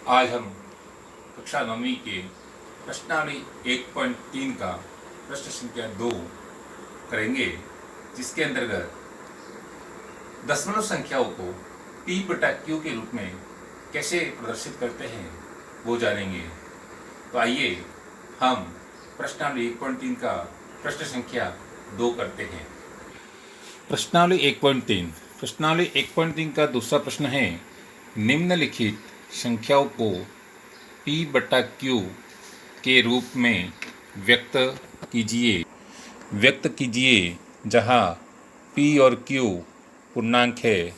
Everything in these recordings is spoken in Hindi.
आज हम कक्षा 9वीं के प्रश्नावली 1.3 का प्रश्न संख्या 2 करेंगे, जिसके अंतर्गत दशमलव संख्याओं को P बटा Q के रूप में कैसे प्रदर्शित करते हैं वो जानेंगे। तो आइए हम प्रश्नावली 1.3 का प्रश्न संख्या 2 करते हैं। प्रश्नावली 1.3 का दूसरा प्रश्न है, निम्नलिखित संख्याओं को P बटा Q के रूप में व्यक्त कीजिए जहाँ P और Q पूर्णांक है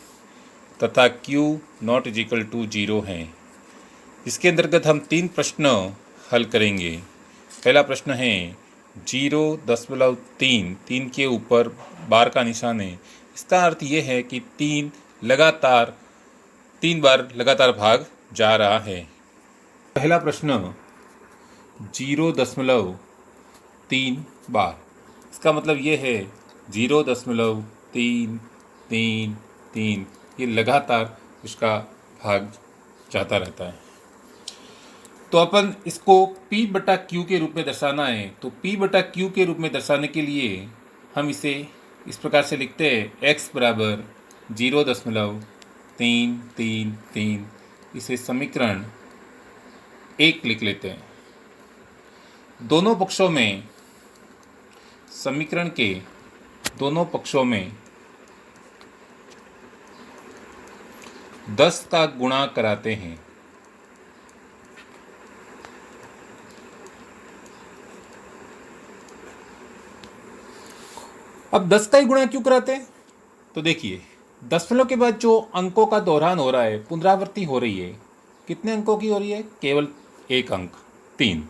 तथा Q नॉट इक्वल टू 0 है। इसके अंतर्गत हम 3 प्रश्न हल करेंगे। पहला प्रश्न है 0.3, 3 के ऊपर बार का निशान है। इसका अर्थ ये है कि 3 बार लगातार भाग जा रहा है। पहला प्रश्न 0.3 बार, इसका मतलब ये है 0.333 ये लगातार इसका भाग जाता रहता है। तो अपन इसको P बटा Q के रूप में दर्शाना है। तो P बटा Q के रूप में दर्शाने के लिए हम इसे इस प्रकार से लिखते हैं, x बराबर 0.333। इसे समीकरण 1 लिख लेते हैं। दोनों पक्षों में, समीकरण के दोनों पक्षों में 10 का गुणा कराते हैं। अब 10 का ही गुणा क्यों कराते हैं? तो देखिए, दशमलव के बाद जो अंकों का दोहरान हो रहा है, पुनरावृत्ति हो रही है, कितने अंकों की हो रही है? केवल एक अंक, 3।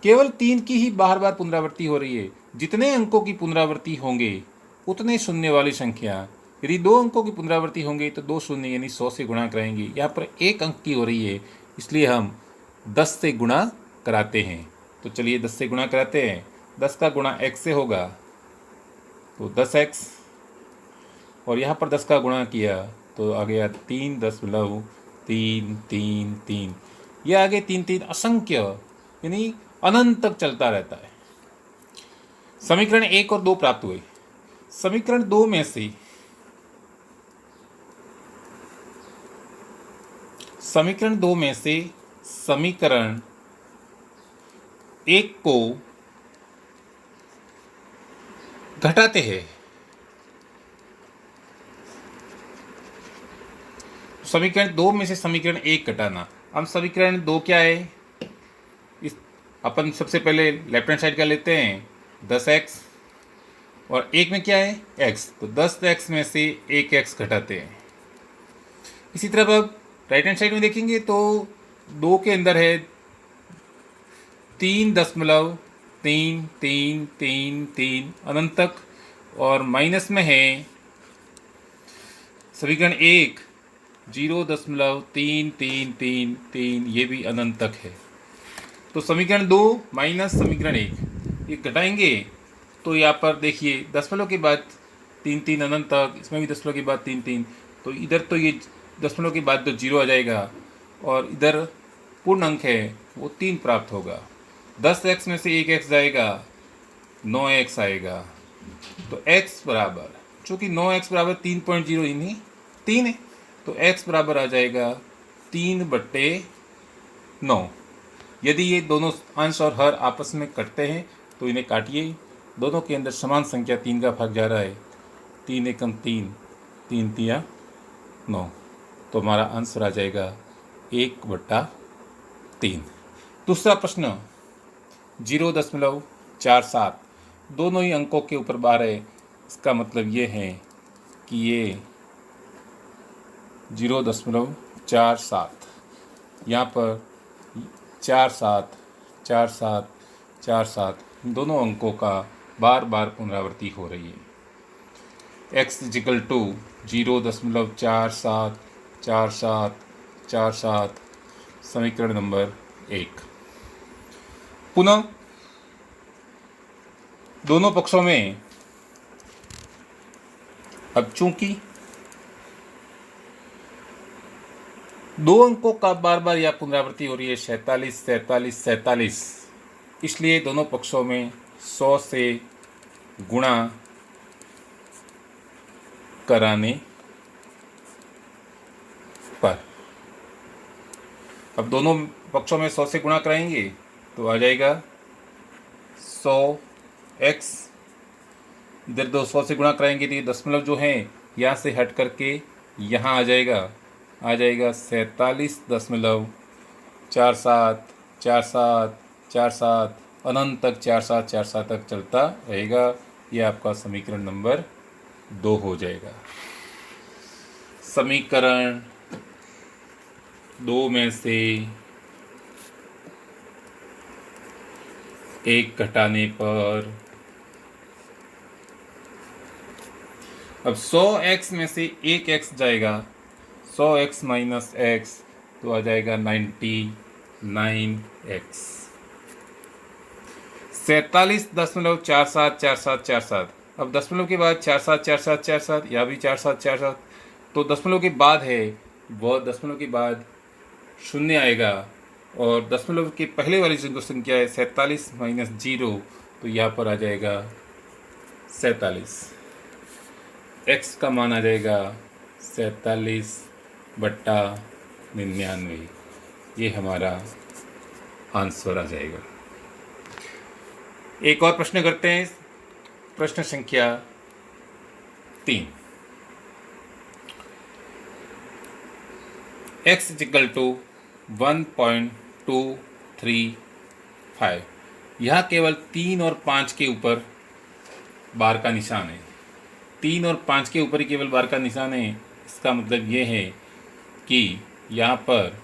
केवल 3 की ही बार बार पुनरावृत्ति हो रही है। जितने अंकों की पुनरावृत्ति होंगे उतने शून्य वाली संख्या, यदि 2 अंकों की पुनरावृत्ति होंगे तो 2 शून्य यानी 100 से गुणा कराएंगे। यहाँ पर 1 अंक की हो रही है, इसलिए हम 10 से गुणा कराते हैं। तो चलिए 10 से गुणा कराते हैं। 10 का गुणा x से होगा तो 10x, और यहाँ पर 10 का गुणा किया तो आ गया 3.333। यह आगे 3 असंख्य यानी अनंत तक चलता रहता है। समीकरण 1 और 2 प्राप्त हुए। समीकरण 2 में से समीकरण 1 को घटाते हैं। समीकरण 2 में से समीकरण 1 घटाना। अब समीकरण 2 क्या है? इस अपन सबसे पहले लेफ्ट हैंड साइड का लेते हैं, 10x, और 1 में क्या है? x, तो 10x में से 1x घटाते हैं। इसी तरह अब राइट हैंड साइड में देखेंगे तो 2 के अंदर है 3.333 अनंत तक, और माइनस में है समीकरण 1 0.3333, ये भी अनंत तक है। तो समीकरण 2 माइनस समीकरण 1 ये घटाएंगे तो यहाँ पर देखिए दशमलव के बाद 3 अनंत तक, इसमें भी दशमलव के बाद 3, तो इधर तो ये दशमलव के बाद तो 0 आ जाएगा, और इधर पूर्ण अंक है वो 3 प्राप्त होगा। 10x में से 1x जाएगा, 9x आएगा। तो x बराबर, चूँकि 9x बराबर 3.0 यानी 3 है, तो x बराबर आ जाएगा 3/9। यदि ये दोनों अंश और हर आपस में कटते हैं तो इन्हें काटिए। दोनों के अंदर समान संख्या 3 का भाग जा रहा है। 3 एकम 3, 3 तिया 9, तो हमारा आंसर आ जाएगा 1/3। दूसरा प्रश्न 0.47, दोनों ही अंकों के ऊपर बार है। इसका मतलब ये है कि ये 0.47, यहाँ पर 47 दोनों अंकों का बार बार पुनरावृत्ति हो रही है। x इक्वल टू 0.474747, समीकरण नंबर 1। पुनः दोनों पक्षों में, अब चूंकि दो अंकों का बार बार यह पुनरावृत्ति हो रही है 47 47 47, इसलिए दोनों पक्षों में 100 से गुणा कराने पर, अब दोनों पक्षों में 100 से गुणा कराएंगे तो आ जाएगा 100x, इधर 200 से गुणा कराएंगे तो ये दशमलव जो है यहाँ से हट करके यहाँ आ जाएगा 47.474747 अनंत तक 4747 तक चलता रहेगा। ये आपका समीकरण नंबर 2 हो जाएगा। समीकरण 2 में से 1 घटाने पर, अब 100x में से 1x जाएगा, 100x माइनस x तो आ जाएगा 99x। 47.474747, अब दशमलव के बाद 474747, या भी 4747, तो दशमलव के बाद है वह दशमलव के बाद शून्य आएगा, और दशमलव के पहले वाली जो संख्या है 47 माइनस 0, तो यहाँ पर आ जाएगा 47। x का मान आ जाएगा 47/99। ये हमारा आंसर आ जाएगा। एक और प्रश्न करते हैं, प्रश्न संख्या 3। x = 1.235। यह केवल 3 और 5 के ऊपर बार का निशान है। 3 और 5 के ऊपर ही केवल बार का निशान है। इसका मतलब ये है कि यहाँ पर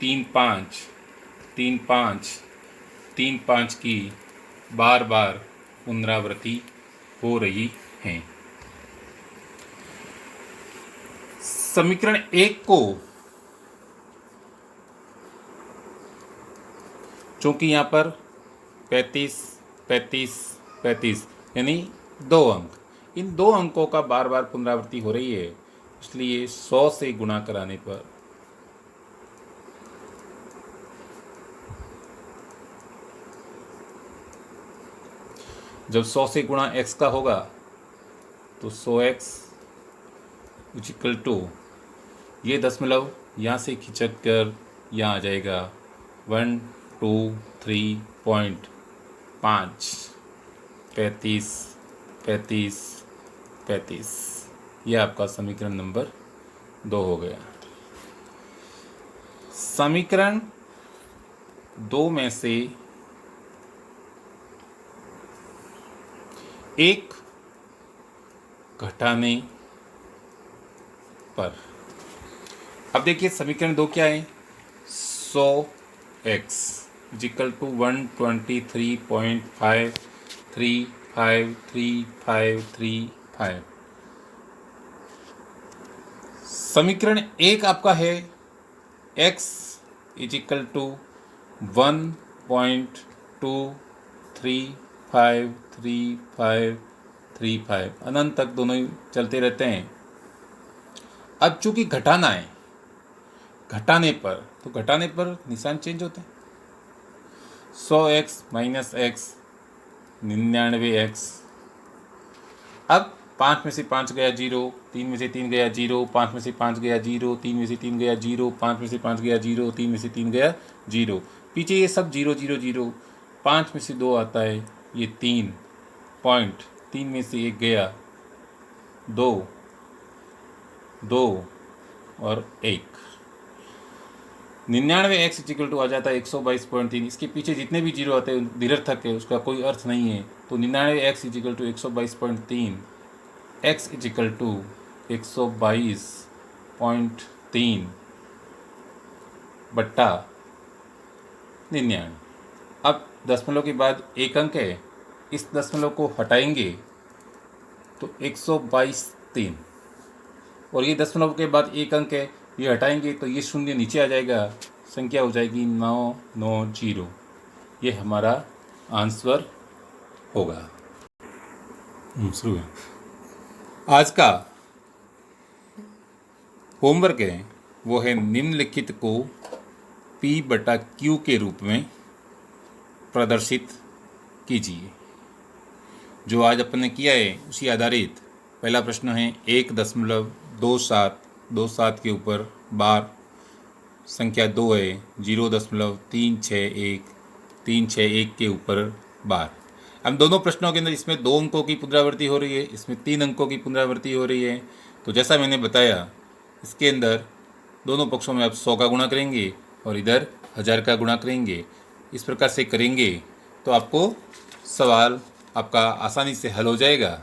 3 5 3 5 3 5 की बार बार पुनरावृत्ति हो रही है। समीकरण 1 को, चूंकि यहाँ पर 35 35 35 यानी 2 अंक, इन 2 अंकों का बार बार पुनरावृत्ति हो रही है, इसलिए 100 से गुणा कराने पर जब 100 से गुणा x का होगा तो 100x = ये दशमलव यहाँ से खिंचक कर यहाँ आ जाएगा 123.5 35 35 35। यह आपका समीकरण नंबर 2 हो गया। समीकरण 2 में से 1 घटाने पर, अब देखिए समीकरण 2 क्या है, 100x = 123.5353535। समीकरण 1 आपका है x = 1.2353535 अनंत तक दोनों ही चलते रहते हैं। अब चूंकि घटाना है, घटाने पर, तो घटाने पर निशान चेंज होते हैं। 100x minus x 99x। अब 5 में से 5 गया 0, 3 में से 3 गया 0, 5 में से 5 गया 0, 3 में से 3 गया 0, 5 में से 5 गया 0, 3 में से 3 गया 0, पीछे ये सब 0 0 0, 5 में से 2 आता है, ये 3 पॉइंट, 3 में से 1 गया 2 2 और 1, 99x = आ जाता है 122.3। इसके पीछे जितने भी जीरो आते हैं निरर्थक है, उसका कोई अर्थ नहीं है। तो 99x = 122.3, x = 122.3 बट्टा 99। अब दशमलव के बाद एक अंक है, इस दशमलव को हटाएंगे तो 122.3, और ये दशमलव के बाद एक अंक है, ये हटाएंगे तो ये शून्य नीचे आ जाएगा, संख्या हो जाएगी 990। ये हमारा आंसर होगा। आज का होमवर्क है वो है निम्नलिखित को P/Q के रूप में प्रदर्शित कीजिए। जो आज अपन ने किया है उसी आधारित पहला प्रश्न है 1.2727 के ऊपर बार संख्या 2 है 0.361361 के ऊपर बार। हम दोनों प्रश्नों के अंदर इसमें 2 अंकों की पुनरावृत्ति हो रही है, इसमें 3 अंकों की पुनरावृत्ति हो रही है। तो जैसा मैंने बताया इसके अंदर दोनों पक्षों में आप 100 का गुणा करेंगे और इधर 1000 का गुणा करेंगे। इस प्रकार से करेंगे तो आपको सवाल आपका आसानी से हल हो जाएगा।